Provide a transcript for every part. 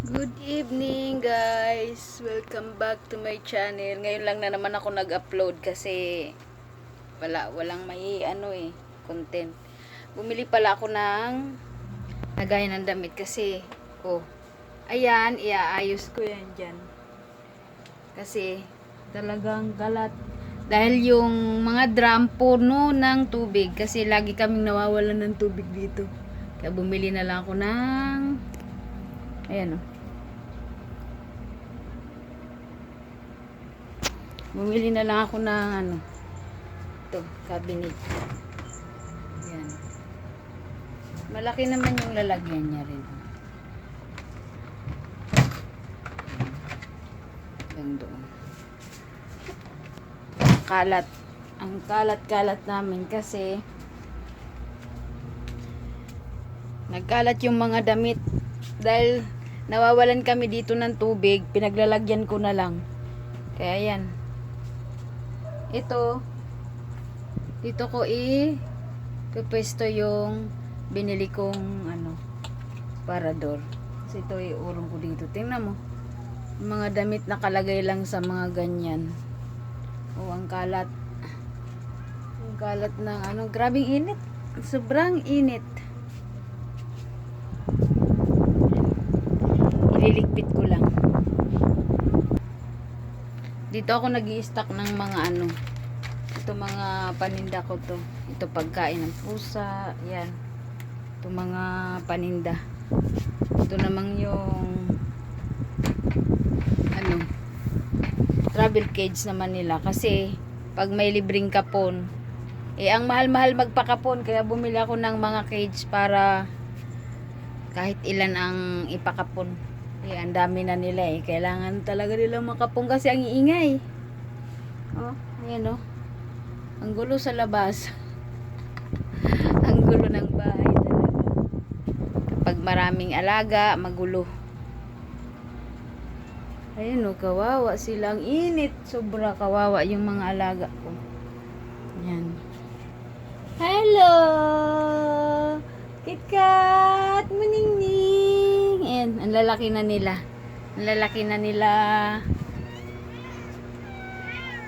Good evening guys! Welcome back to my channel. Ngayon lang na naman ako nag-upload kasi walang may content. Bumili pala ako ng lagayan ng damit kasi ayan, iaayos ko yan dyan. Kasi talagang kalat. Dahil yung mga drum puno ng tubig kasi lagi kaming nawawalan ng tubig dito. Kaya bumili na lang ako ng ayan Bumili na lang ako ng ito, cabinet. Yan. Malaki naman yung lalagyan niya rin. Yan doon. Kalat. Ang kalat-kalat namin kasi nagkalat yung mga damit. Dahil nawawalan kami dito ng tubig, pinaglalagyan ko na lang. Kaya yan. Ito, dito ko pwesto yung binili kong parador. Kasi ito iurong ko dito. Tingnan mo. Mga damit nakalagay lang sa mga ganyan. Ang kalat. Ang kalat ng grabing init. Sobrang init. Ililigpit ko lang. Dito ako nag-i-stock ng mga ito mga paninda ko to. Ito pagkain ng pusa, yan. Ito mga paninda. Ito namang yung travel cage naman nila kasi pag may libreng kapon, ang mahal-mahal magpakapon kaya bumili ako ng mga cage para kahit ilan ang ipakapon. Ang dami na nila kailangan talaga nila makapong kasi ang iingay. Ayan ang gulo sa labas. Ang gulo ng bahay talaga. Kapag maraming alaga, magulo. Ayun kawawa silang init. Sobra kawawa yung mga alaga ko. Yan. Hello! KitKat! Maningning! Ayan, ang lalaki na nila. Ang lalaki na nila.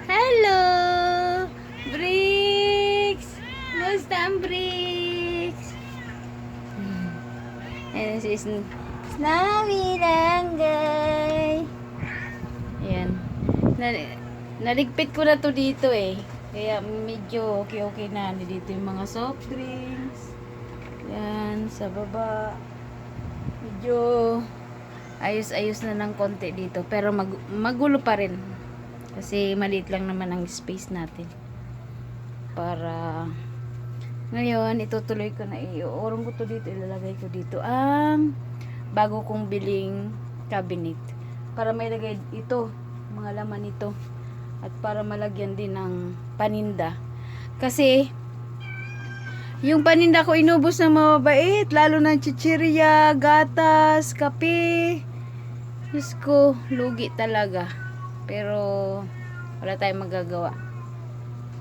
Hello! Bricks! Musta ang Bricks? Ayan si Snowy Langgay. Ayan. Naligpit ko na to dito Kaya medyo okay na. Dito yung mga soft drinks. Yan, sa baba. Medyo ayos-ayos na ng konti dito. Pero magulo pa rin. Kasi maliit lang naman ang space natin. Para ngayon, itutuloy ko na iuurong ko to dito. Ilalagay ko dito ang bago kong biling cabinet. Para may lagay ito. Mga laman ito. At para malagyan din ng paninda. Kasi yung paninda ko inubos na mababait. Lalo ng chichirya, gatas, kape. Diyos ko, lugi talaga. Pero wala tayong magagawa.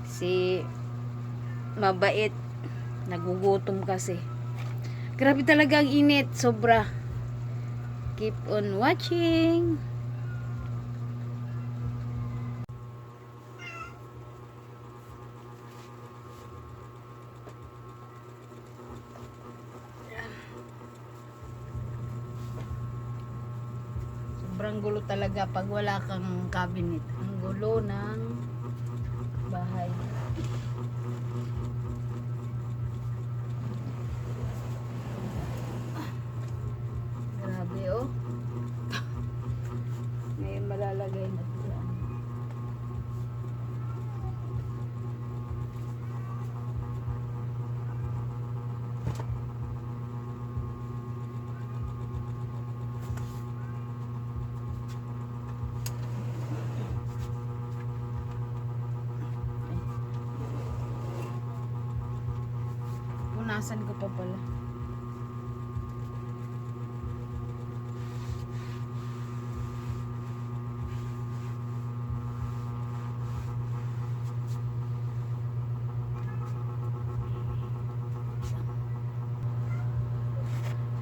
Kasi mabait. Nagugutom kasi. Grabe talaga ang init. Sobra. Keep on watching. Sobrang gulo talaga pag wala kang cabinet. Ang gulo ng bahay. Grabe Ngayon malalagay na sila. Punasan ko pa pala.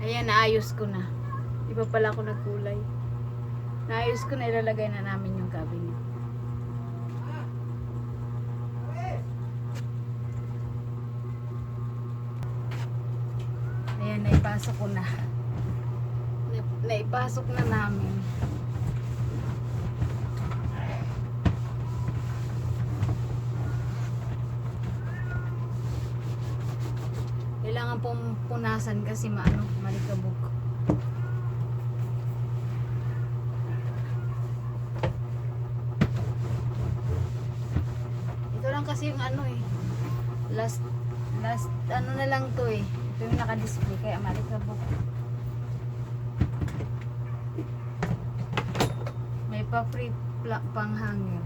Ayan, naayos ko na. Iba pala ako nagkulay. Naayos ko na, ilalagay na namin yung cabinet. Ayan, naipasok ko na. Naipasok na namin. Kailangan pong punasan kasi malikabok. Ito lang kasi yung last na lang to eh. Ito yung naka-display kaya malikabok. May pa-free pang hanger.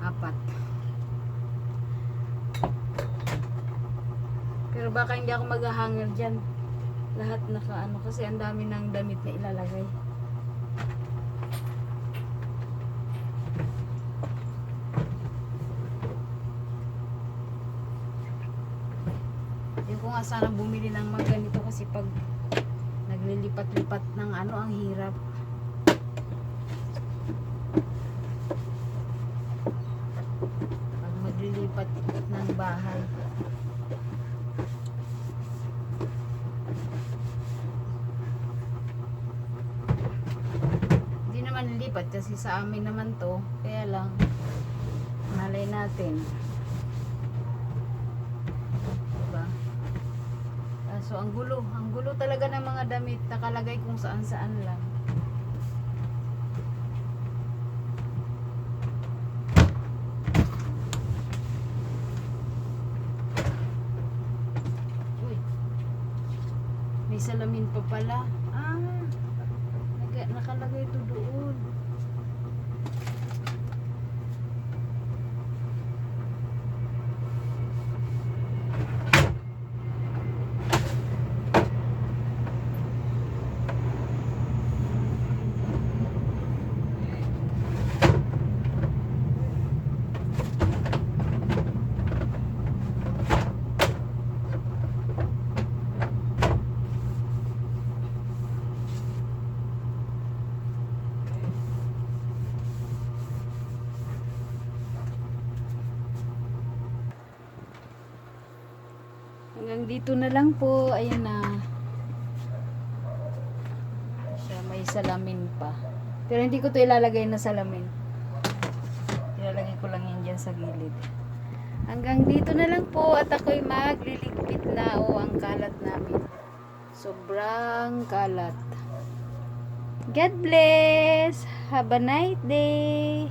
4. Pero baka hindi ako mag-hanger dyan. Lahat kasi ang dami ng damit na ilalagay. Hindi ko nga sana bumili ng mga ganito kasi pag naglilipat-lipat ng ang hirap. Pag maglilipat ng bahay. Lilipat kasi sa amin naman to, kaya lang malay natin, diba? So ang gulo talaga ng mga damit, nakalagay kung saan lang. Uy, may salamin pa pala. Nakalagay ito doon. Hanggang dito na lang po. Ayan na. Siya, may salamin pa. Pero hindi ko to ilalagay na salamin. Ilalagay ko lang yan dyan sa gilid. Hanggang dito na lang po. At ako'y magliligpit na. Ang kalat namin. Sobrang kalat. God bless. Have a nice day.